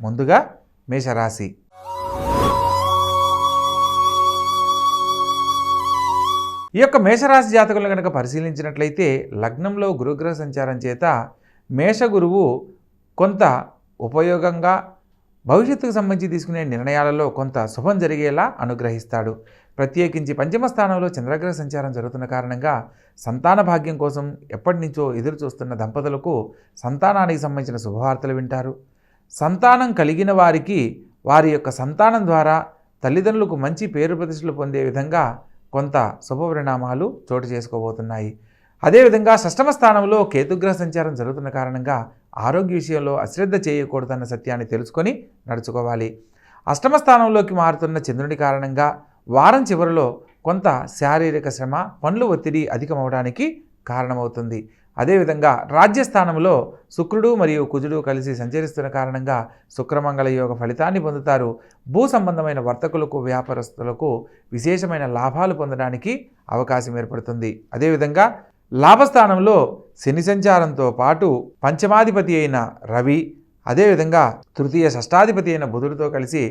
ముందుగా మేషరాశి. ఈ యొక్క మేషరాశి జాతకులను కనుక పరిశీలించినట్లయితే లగ్నంలో గురుగ్రహ సంచారం చేత మేషగురువు కొంత ఉపయోగంగా భవిష్యత్తుకు సంబంధించి తీసుకునే నిర్ణయాలలో కొంత శుభం జరిగేలా అనుగ్రహిస్తాడు. ప్రత్యేకించి పంచమ స్థానంలో చంద్రగ్రహ సంచారం జరుగుతున్న కారణంగా సంతాన భాగ్యం కోసం ఎప్పటి నుంచో ఎదురు చూస్తున్న దంపతులకు సంతానానికి సంబంధించిన శుభవార్తలు వింటారు. సంతానం కలిగిన వారికి వారి యొక్క సంతానం ద్వారా తల్లిదండ్రులకు మంచి పేరు ప్రతిష్టలు పొందే విధంగా కొంత శుభ పరిణామాలు చోటు చేసుకోబోతున్నాయి. అదేవిధంగా షష్టమ స్థానంలో కేతుగ్రహ సంచారం జరుగుతున్న కారణంగా ఆరోగ్య విషయంలో అశ్రద్ధ చేయకూడదన్న సత్యాన్ని తెలుసుకొని నడుచుకోవాలి. అష్టమ స్థానంలోకి మారుతున్న చంద్రుడి కారణంగా వారం చివరిలో కొంత శారీరక శ్రమ, పనుల ఒత్తిడి అధికమవడానికి కారణమవుతుంది. అదేవిధంగా రాజ్యస్థానంలో శుక్రుడు మరియు కుజుడు కలిసి సంచరిస్తున్న కారణంగా శుక్రమంగళ యోగ ఫలితాన్ని పొందుతారు. భూ సంబంధమైన వర్తకులకు, వ్యాపారస్తులకు విశేషమైన లాభాలు పొందడానికి అవకాశం ఏర్పడుతుంది. అదేవిధంగా లాభస్థానంలో శని సంచారంతో పాటు పంచమాధిపతి అయిన రవి, అదేవిధంగా తృతీయ షష్టాధిపతి అయిన బుధుడితో కలిసి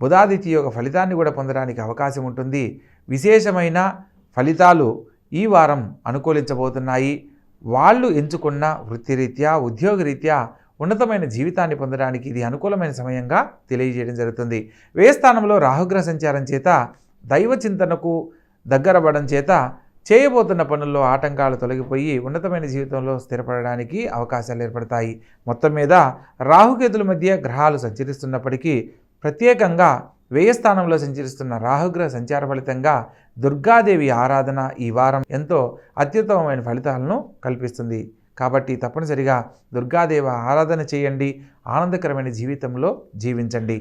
బుధాదిత్య యోగ ఫలితాన్ని కూడా పొందడానికి అవకాశం ఉంటుంది. విశేషమైన ఫలితాలు ఈ వారం అనుకూలించబోతున్నాయి. వాళ్ళు ఎంచుకున్న వృత్తిరీత్యా, ఉద్యోగరీత్యా ఉన్నతమైన జీవితాన్ని పొందడానికి ఇది అనుకూలమైన సమయంగా తెలియజేయడం జరుగుతుంది. వ్యయ స్థానంలో రాహుగ్రహ సంచారం చేత దైవ చింతనకు దగ్గరపడడం చేత చేయబోతున్న పనుల్లో ఆటంకాలు తొలగిపోయి ఉన్నతమైన జీవితంలో స్థిరపడడానికి అవకాశాలు ఏర్పడతాయి. మొత్తం మీద రాహుకేతుల మధ్య గ్రహాలు సంచరిస్తున్నప్పటికీ ప్రత్యేకంగా వ్యయ స్థానంలో సంచరిస్తున్న రాహుగ్రహ సంచార ఫలితంగా దుర్గాదేవి ఆరాధన ఈ వారం ఎంతో అత్యుత్తమమైన ఫలితాలను కల్పిస్తుంది. కాబట్టి తప్పనిసరిగా దుర్గాదేవి ఆరాధన చేయండి, ఆనందకరమైన జీవితంలో జీవించండి.